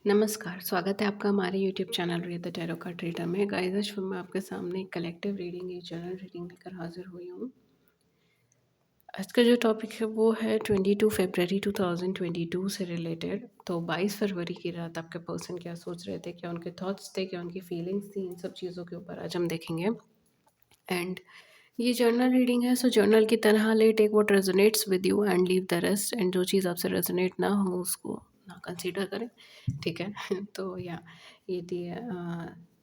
नमस्कार, स्वागत है आपका हमारे YouTube channel read the tarot card reader में। गाइस, आज मैं आपके सामने एक कलेक्टिव रीडिंग, एक जनरल रीडिंग लेकर हाजिर हुई हूँ। आज का जो टॉपिक है वो है 22 फरवरी 2022 से रिलेटेड। तो 22 फरवरी की रात आपके पर्सन क्या सोच रहे थे, क्या उनके थॉट्स थे, क्या उनकी फीलिंग्स थी, इन सब चीज़ों के ऊपर आज हम देखेंगे। एंड ये जर्नल रीडिंग है, सो जर्नल की तरह ले, take what resonates with you and leave the rest. And जो चीज़ आपसे रेजोनेट ना हो उसको ना कंसीडर करें, ठीक है। तो या ये थी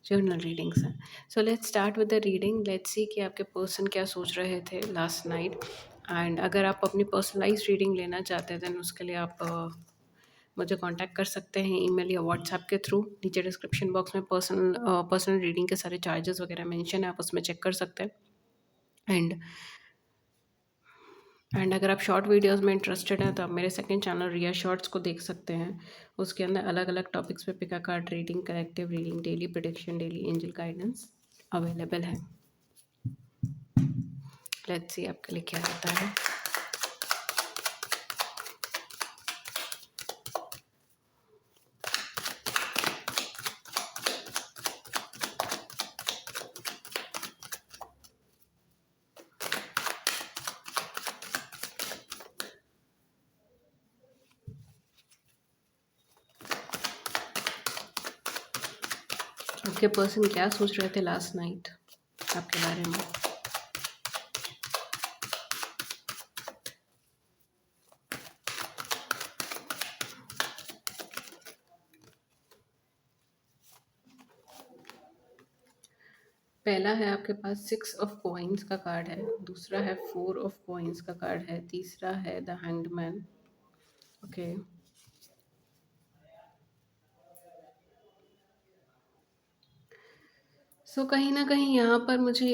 जर्नल रीडिंग्स हैं। So let's start with the reading. Let's see कि आपके पर्सन क्या सोच रहे थे लास्ट नाइट। एंड अगर आप अपनी पर्सनलाइज रीडिंग लेना चाहते हैं देन उसके लिए आप मुझे कांटेक्ट कर सकते हैं ईमेल या व्हाट्सएप के थ्रू। नीचे डिस्क्रिप्शन बॉक्स में पर्सनल रीडिंग के सारे चार्जेस वगैरह मेंशन है, आप उसमें चेक कर सकते हैं। एंड अगर आप शॉर्ट वीडियोस में इंटरेस्टेड हैं तो आप मेरे सेकंड चैनल रिया शॉर्ट्स को देख सकते हैं। उसके अंदर अलग अलग टॉपिक्स पे pick a card reading, collective reading, daily prediction, daily angel guidance available है। लेट्स सी आपके लिए क्या होता है। आपके पर्सन क्या सोच रहे थे लास्ट नाइट आपके बारे में। पहला है आपके पास 6 ऑफ कॉइन्स का कार्ड है, दूसरा है 4 ऑफ कॉइन्स का कार्ड है, तीसरा है द हैंग्ड मैन। ओके, सो कहीं ना कहीं यहाँ पर मुझे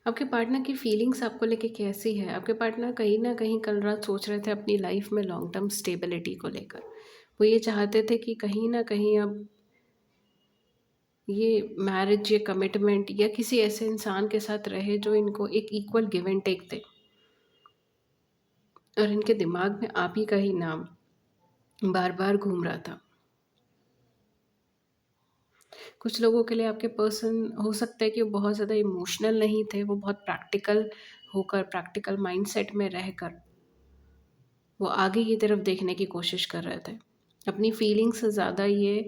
आपके पार्टनर की फीलिंग्स आपको लेके कैसी है। आपके पार्टनर कहीं ना कहीं कल रात सोच रहे थे अपनी लाइफ में लॉन्ग टर्म स्टेबिलिटी को लेकर। वो ये चाहते थे कि कहीं ना कहीं अब ये मैरिज या कमिटमेंट या किसी ऐसे इंसान के साथ रहे जो इनको एक इक्वल गिव एंड टेक दे। और इनके दिमाग में आप ही का ही नाम बार बार घूम रहा था। कुछ लोगों के लिए आपके पर्सन हो सकता है कि वो बहुत ज़्यादा इमोशनल नहीं थे, वो बहुत प्रैक्टिकल होकर, प्रैक्टिकल माइंडसेट में रहकर वो आगे की तरफ देखने की कोशिश कर रहे थे। अपनी फीलिंग्स से ज़्यादा ये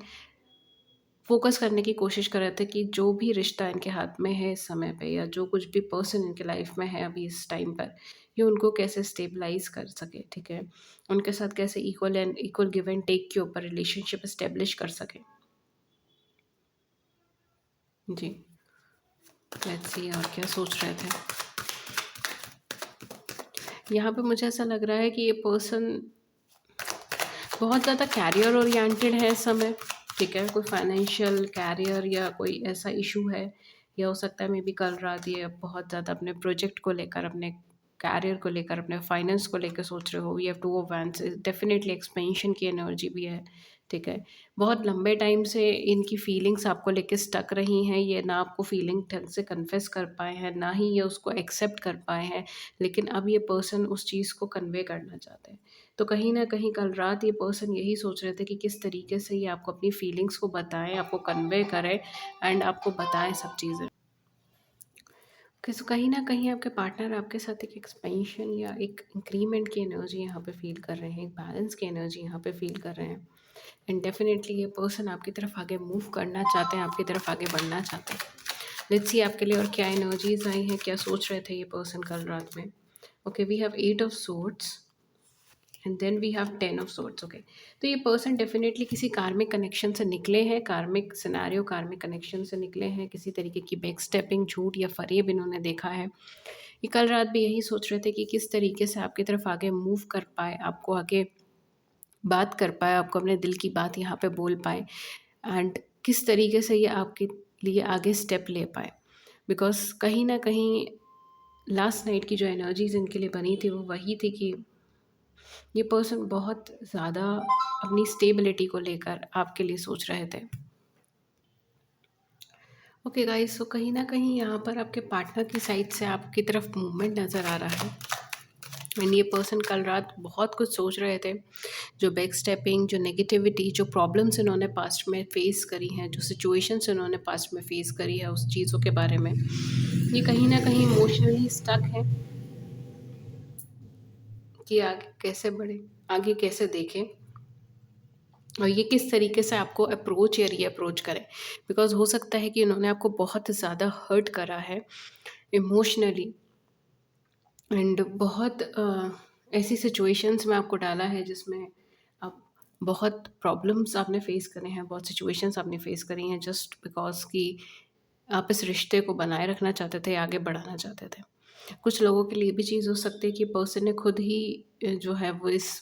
फ़ोकस करने की कोशिश कर रहे थे कि जो भी रिश्ता इनके हाथ में है इस समय पे, या जो कुछ भी पर्सन इनके लाइफ में है अभी इस टाइम पर, ये उनको कैसे स्टेबलाइज़ कर सके, ठीक है? उनके साथ कैसे इक्वल गिव एंड टेक के ऊपर रिलेशनशिप एस्टेब्लिश कर सके। जी, लेट्स सी और क्या सोच रहे थे। यहाँ पे मुझे ऐसा लग रहा है कि ये पर्सन बहुत ज़्यादा कैरियर ओरिएंटेड है इस समय, ठीक है? कोई फाइनेंशियल कैरियर या कोई ऐसा इशू है, या हो सकता है मे बी कल रात ये बहुत ज़्यादा अपने प्रोजेक्ट को लेकर, अपने कैरियर को लेकर, अपने फाइनेंस को लेकर सोच रहे हो। We have two of wands, definitely expansion की एनर्जी भी है, ठीक है? बहुत लंबे टाइम से इनकी फीलिंग्स आपको लेके स्टक रही हैं। ये ना आपको फीलिंग ढंग से कन्फेस कर पाए हैं, ना ही ये उसको एक्सेप्ट कर पाए हैं। लेकिन अब ये पर्सन उस चीज़ को कन्वे करना चाहते हैं। तो कहीं न कहीं कल रात ये पर्सन यही सोच रहे थे कि किस तरीके से ये आपको अपनी फीलिंग्स को बताएँ, आपको कन्वे करें एंड आपको बताएँ सब चीज़ें। किस कहीं न कहीं आपके पार्टनर आपके साथ एक एक्सपेंशन या एक इंक्रीमेंट की एनर्जी यहाँ पे फ़ील कर रहे हैं, एक बैलेंस की एनर्जी यहाँ पे फ़ील कर रहे हैं। एंड डेफ़िनेटली ये पर्सन आपकी तरफ आगे मूव करना चाहते हैं, आपकी तरफ आगे बढ़ना चाहते हैं। लेट्स सी आपके लिए और क्या एनर्जीज़ आई हैं, क्या सोच रहे थे ये पर्सन कल रात में। Okay, we have 8 of swords and then we have 10 of swords. Okay, तो ये पर्सन डेफिनेटली किसी कार्मिक कनेक्शन से निकले हैं, कार्मिक सिनेरियो, कार्मिक कनेक्शन से निकले हैं। किसी तरीके की बैक स्टेपिंग, झूठ या फरेब इन्होंने देखा है। ये कल रात भी यही सोच रहे थे कि किस तरीके से आपकी तरफ आगे मूव कर पाए, आपको आगे बात कर पाए, आपको अपने दिल की बात यहाँ पे बोल पाए एंड किस तरीके से ये आपके लिए आगे स्टेप ले पाए। बिकॉज़ कहीं न कहीं लास्ट नाइट की जो एनर्जीज़ इनके लिए बनी थी वो वही थी कि ये पर्सन बहुत ज़्यादा अपनी स्टेबिलिटी को लेकर आपके लिए सोच रहे थे। ओके गाइस, सो कहीं न कहीं यहाँ पर आपके पार्टनर की साइड से आपकी तरफ मूवमेंट नज़र आ रहा है। एंड ये पर्सन कल रात बहुत कुछ सोच रहे थे। जो बैक स्टेपिंग, जो नेगेटिविटी, जो प्रॉब्लम्स इन्होंने पास्ट में फेस करी हैं, जो सिचुएशंस इन्होंने पास्ट में फेस करी है उस चीज़ों के बारे में, ये कहीं ना कहीं इमोशनली स्टक है कि आगे कैसे बढ़े, आगे कैसे देखें, और ये किस तरीके से आपको अप्रोच या रीअप्रोच करें। बिकॉज हो सकता है कि उन्होंने आपको बहुत ज़्यादा हर्ट करा है इमोशनली, एंड बहुत ऐसी सिचुएशंस में आपको डाला है जिसमें आप बहुत प्रॉब्लम्स आपने फेस करे हैं, बहुत सिचुएशंस आपने फेस करी हैं, जस्ट बिकॉज कि आप इस रिश्ते को बनाए रखना चाहते थे, आगे बढ़ाना चाहते थे। कुछ लोगों के लिए भी चीज़ हो सकती है कि पर्सन ने खुद ही जो है वो इस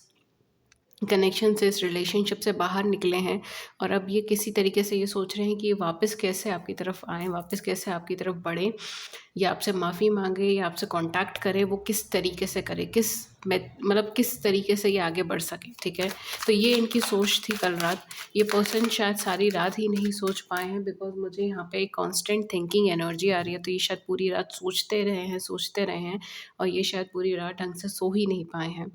कनेक्शन से, इस रिलेशनशिप से बाहर निकले हैं, और अब ये किसी तरीके से ये सोच रहे हैं कि ये वापस कैसे आपकी तरफ आएँ, वापस कैसे आपकी तरफ बढ़ें, या आपसे माफ़ी माँगे, या आपसे कॉन्टैक्ट करे, वो किस तरीके से करे, किस मतलब किस तरीके से ये आगे बढ़ सके, ठीक है। तो ये इनकी सोच थी कल रात। ये पर्सन शायद सारी रात ही नहीं सोच पाए हैं, बिकॉज मुझे यहाँ पे एक कांस्टेंट थिंकिंग एनर्जी आ रही है, तो ये शायद पूरी रात सोचते रहे हैं, और ये शायद पूरी रात ढंग से सो ही नहीं पाए हैं।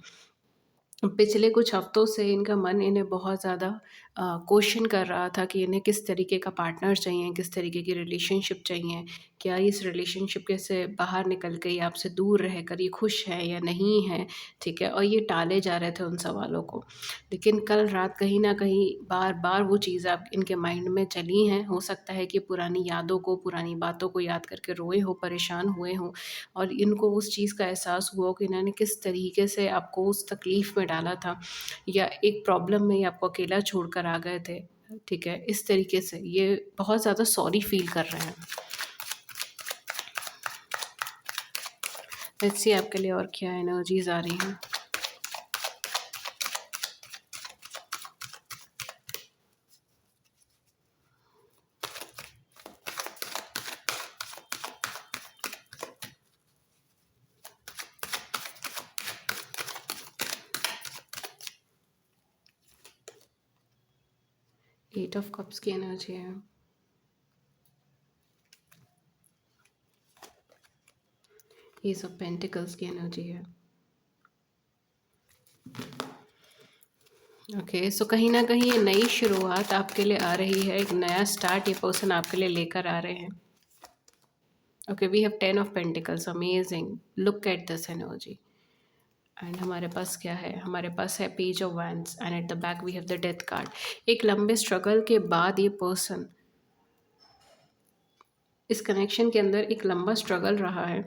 पिछले कुछ हफ्तों से इनका मन इन्हें बहुत ज़्यादा क्वेश्चन कर रहा था कि इन्हें किस तरीके का पार्टनर चाहिए, किस तरीके की रिलेशनशिप चाहिए, क्या इस रिलेशनशिप के से बाहर निकल के ये आपसे दूर रहकर ये खुश है या नहीं है, ठीक है। और ये टाले जा रहे थे उन सवालों को, लेकिन कल रात कहीं ना कहीं बार बार वो चीज़ें आप इनके माइंड में चली हैं। हो सकता है कि पुरानी यादों को, पुरानी बातों को याद करके रोए हो, परेशान हुए हों, और इनको उस चीज़ का एहसास हुआ कि इन्होंने किस तरीके से आपको उस तकलीफ़ में डाला था, या एक प्रॉब्लम में ही आपको अकेला छोड़कर आ गए थे, ठीक है। इस तरीके से ये बहुत ज़्यादा सॉरी फ़ील कर रहे हैं। लेट्स सी आपके लिए और क्या एनर्जीज़ आ रही हैं। 8 ऑफ कप्स की एनर्जी है। एस ऑफ पेंटिकल्स की एनर्जी है। ओके, सो कहीं ना कहीं ये नई शुरुआत आपके लिए आ रही है, एक नया स्टार्ट ये पर्सन आपके लिए लेकर आ रहे हैं। Okay, we have 10 of pentacles, amazing, look at this energy. And हमारे पास क्या है, हमारे पास है page of wands, and at the back we have the death card. एक लंबे स्ट्रगल के बाद ये पर्सन, इस कनेक्शन के अंदर एक लंबा स्ट्रगल रहा है,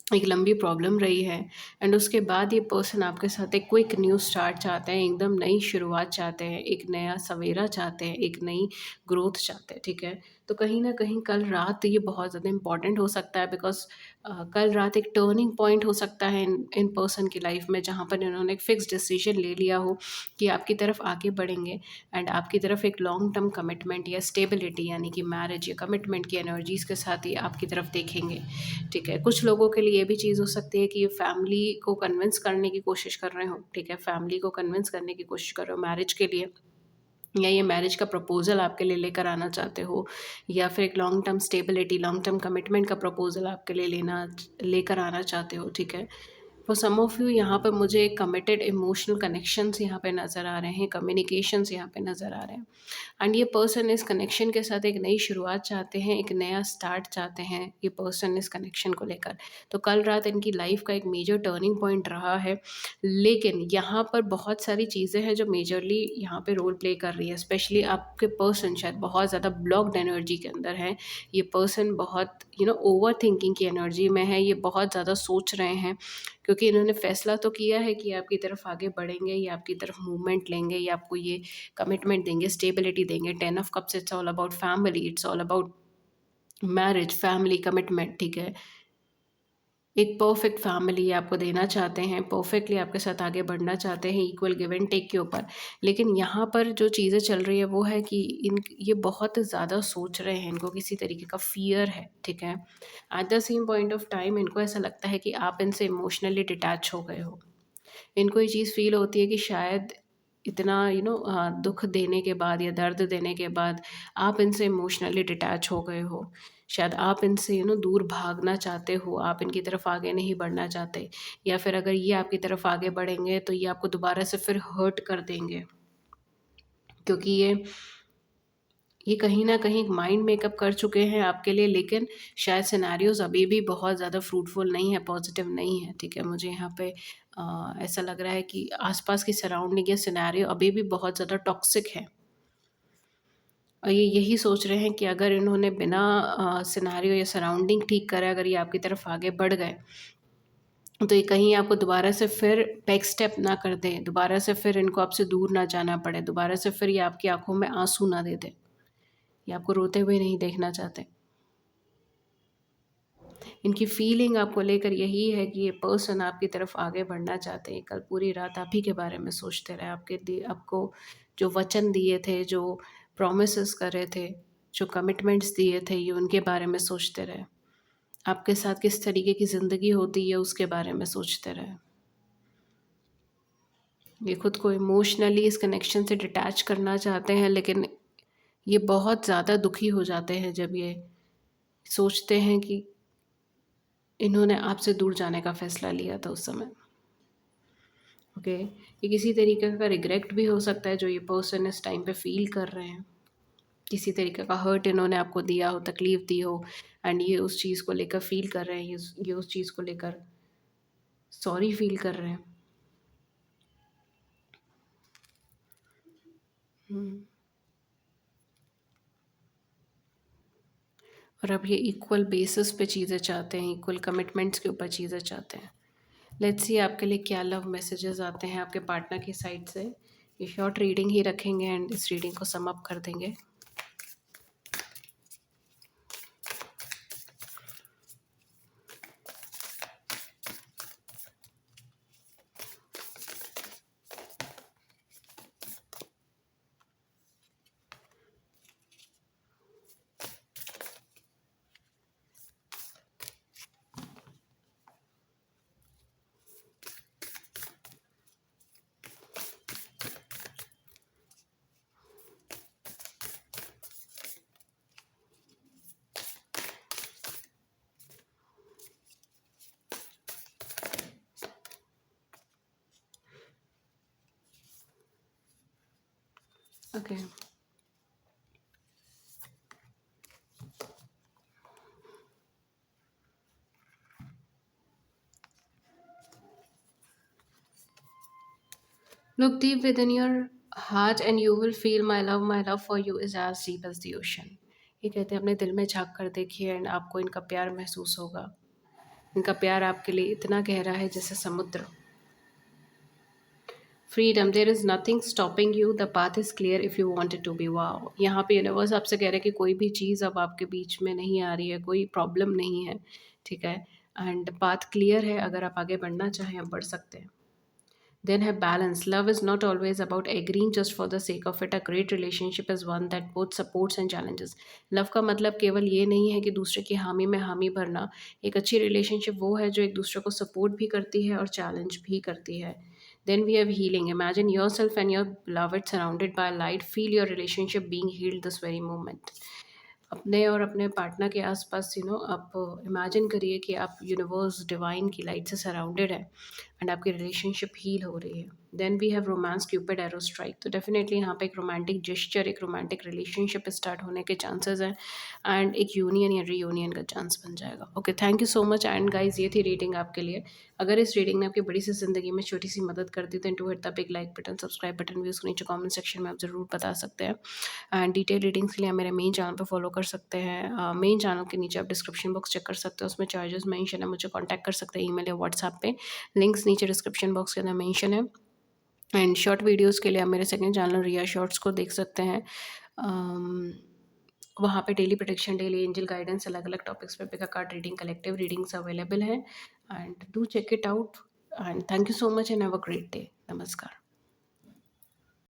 एक लंबी प्रॉब्लम रही है, एंड उसके बाद ये पर्सन आपके साथ एक क्विक न्यू स्टार्ट चाहते हैं, एकदम नई शुरुआत चाहते हैं, एक नया सवेरा चाहते हैं, एक नई ग्रोथ चाहते हैं, ठीक है। तो कहीं ना कहीं कल रात ये बहुत ज़्यादा इंपॉर्टेंट हो सकता है, बिकॉज कल रात एक टर्निंग पॉइंट हो सकता है इन पर्सन की लाइफ में, जहाँ पर इन्होंने एक फिक्स डिसीजन ले लिया हो कि आपकी तरफ आगे बढ़ेंगे, एंड आपकी तरफ एक लॉन्ग टर्म कमिटमेंट या स्टेबिलिटी, यानी कि मैरिज या कमिटमेंट की एनर्जीज़ के साथ ही आपकी तरफ देखेंगे, ठीक है। कुछ लोगों के लिए ये भी चीज़ हो सकती है कि ये फैमिली को कन्विंस करने की कोशिश कर रहे हो, ठीक है, फैमिली को कन्विंस करने की कोशिश कर रहे हो मैरिज के लिए, या ये मैरिज का प्रपोज़ल आपके लिए लेकर आना चाहते हो, या फिर एक long term stability, long term commitment का प्रपोज़ल आपके लिए लेकर आना चाहते हो, ठीक है। फॉर सम ऑफ यू यहाँ पर मुझे कमिटेड इमोशनल कनेक्शंस यहाँ पे नज़र आ रहे हैं, कम्युनिकेशंस यहाँ पे नज़र आ रहे हैं, एंड ये पर्सन इस कनेक्शन के साथ एक नई शुरुआत चाहते हैं, एक नया स्टार्ट चाहते हैं ये पर्सन इस कनेक्शन को लेकर। तो कल रात इनकी लाइफ का एक मेजर टर्निंग पॉइंट रहा है, लेकिन यहाँ पर बहुत सारी चीज़ें हैं जो मेजरली यहाँ पे रोल प्ले कर रही है। स्पेशली आपके पर्सन शायद बहुत ज़्यादा ब्लॉक्ड एनर्जी के अंदर है। ये पर्सन बहुत ओवर थिंकिंग की एनर्जी में है, ये बहुत ज़्यादा सोच रहे हैं, क्योंकि इन्होंने फैसला तो किया है कि आपकी तरफ आगे बढ़ेंगे, या आपकी तरफ मूवमेंट लेंगे, या आपको ये कमिटमेंट देंगे, स्टेबिलिटी देंगे। 10 of cups, it's all about family, it's all about marriage, family, commitment, ठीक है। एक परफेक्ट फैमिली आपको देना चाहते हैं, परफेक्टली आपके साथ आगे बढ़ना चाहते हैं, इक्वल गिव एंड टेक के ऊपर। लेकिन यहाँ पर जो चीज़ें चल रही है वो है कि ये बहुत ज़्यादा सोच रहे हैं, इनको किसी तरीके का फ़ियर है, ठीक है। At the same point of time इनको ऐसा लगता है कि आप इनसे इमोशनली डिटैच हो गए हो। इनको ये चीज़ फ़ील होती है कि शायद इतना दुःख देने के बाद या दर्द देने के बाद आप इनसे इमोशनली डिटैच हो गए हो, शायद आप इनसे दूर भागना चाहते हो, आप इनकी तरफ आगे नहीं बढ़ना चाहते, या फिर अगर ये आपकी तरफ आगे बढ़ेंगे तो ये आपको दोबारा से फिर हर्ट कर देंगे, क्योंकि ये कहीं न कहीं माइंड मेकअप कर चुके हैं आपके लिए, लेकिन शायद सिनेरियोज़ अभी भी बहुत ज़्यादा फ्रूटफुल नहीं है, पॉज़िटिव नहीं है, ठीक है? मुझे यहाँ पे ऐसा लग रहा है कि आस-पास की सराउंडिंग या सिनेरियो अभी भी बहुत ज़्यादा टॉक्सिक है। और ये यही सोच रहे हैं कि अगर इन्होंने बिना सिनेरियो या सराउंडिंग ठीक करे अगर ये आपकी तरफ आगे बढ़ गए, तो ये कहीं आपको दोबारा से फिर बैक स्टेप ना कर दें, दोबारा से फिर इनको आपसे दूर ना जाना पड़े, दोबारा से फिर ये आपकी आँखों में आँसू ना दे दें। ये आपको रोते हुए नहीं देखना चाहते। इनकी फीलिंग आपको लेकर यही है कि ये पर्सन आपकी तरफ आगे बढ़ना चाहते हैं। कल पूरी रात आप ही के बारे में सोचते रहे, आपको जो वचन दिए थे, जो प्रॉमिसेस करे थे, जो कमिटमेंट्स दिए थे, ये उनके बारे में सोचते रहे। आपके साथ किस तरीके की ज़िंदगी होती है उसके बारे में सोचते रहे। ये खुद को इमोशनली इस कनेक्शन से डिटैच करना चाहते हैं, लेकिन ये बहुत ज़्यादा दुखी हो जाते हैं जब ये सोचते हैं कि इन्होंने आपसे दूर जाने का फ़ैसला लिया था उस समय। ओके, ये किसी तरीके का रिग्रेट भी हो सकता है जो ये पर्सन इस टाइम पे फ़ील कर रहे हैं। किसी तरीके का हर्ट इन्होंने आपको दिया हो, तकलीफ़ दी हो, एंड ये उस चीज़ को लेकर फ़ील कर रहे हैं, ये उस चीज़ को लेकर सॉरी फ़ील कर रहे हैं। हुँ। और अब ये इक्वल बेसिस पे चीज़ें चाहते हैं, इक्वल कमिटमेंट्स के ऊपर चीज़ें चाहते हैं। लेट्स सी आपके लिए क्या लव मैसेजेस आते हैं आपके पार्टनर की साइड से। ये शॉर्ट रीडिंग ही रखेंगे एंड इस रीडिंग को सम अप कर देंगे। Okay, look deep within your heart and you will feel my love for you is as deep as the ocean। ये कहते हैं अपने दिल में झाँक कर देखिए एंड आपको इनका प्यार महसूस होगा। इनका प्यार आपके लिए इतना गहरा है जैसे समुद्र। Freedom, there is nothing stopping you, the path is clear if you want it to be. Wow! यहाँ पे यूनिवर्स आपसे कह रहा है कि कोई भी चीज़ अब आपके बीच में नहीं आ रही है, कोई प्रॉब्लम नहीं है, ठीक है? एंड पाथ क्लियर है, अगर आप आगे बढ़ना चाहें, आप बढ़ सकते हैं। Then have balance. Love is not always about agreeing just for the sake of it. A great relationship is one that both supports and challenges. Love का मतलब केवल ये नहीं है कि दूसरे की हामी में हामी भरना। एक अच्छी रिलेशनशिप वो है जो एक दूसरे को सपोर्ट भी करती है और चैलेंज भी करती है। Then we have healing. Imagine yourself and your beloved surrounded by light. Feel your relationship being healed this very moment. अपने और अपने पार्टनर के आसपास आप इमेजिन करिए कि आप यूनिवर्स डिवाइन की लाइट से सराउंडेड है एंड आपकी रिलेशनशिप हील हो रही है। Then we have romance cupid arrow strike. तो डेफिनेटली यहाँ पे एक रोमांटिक जेस्चर, एक रोमांटिक रिलेशनशिप स्टार्ट होने के चांसेस हैं एंड एक यूनियन या रीयूनियन का चांस बन जाएगा। Okay, thank you so much and guys, ये थी रीडिंग आपके लिए। अगर इस रीडिंग ने आपकी बड़ी सी ज़िंदगी में छोटी सी मदद कर दी, तो to hit the big like button, subscribe button भी उसको नीचे कमेंट सेक्शन में आप ज़रूर बता सकते हैं। एंड डिटेल रीडिंग्स के लिए आप मेरे मेन चैनल पर फॉलो कर सकते हैं। मेन चैनल के नीचे आप डिस्क्रिप्शन बॉक्स चेक कर सकते हैं, उसमें चार्जेस मेंशन है, मुझे कांटेक्ट कर सकते हैं ईमेल या व्हाट्सएप पे। लिंक्स नीचे डिस्क्रिप्शन बॉक्स के अंदर मेंशन है। एंड शॉर्ट वीडियोस के लिए आप मेरे सेकंड चैनल रिया शॉर्ट्स को देख सकते हैं। वहाँ पे daily protection, daily angel guidance, अलग अलग टॉपिक्स पे pick a card reading, collective readings available हैं and do check it out and thank you so much and have a great day. नमस्कार।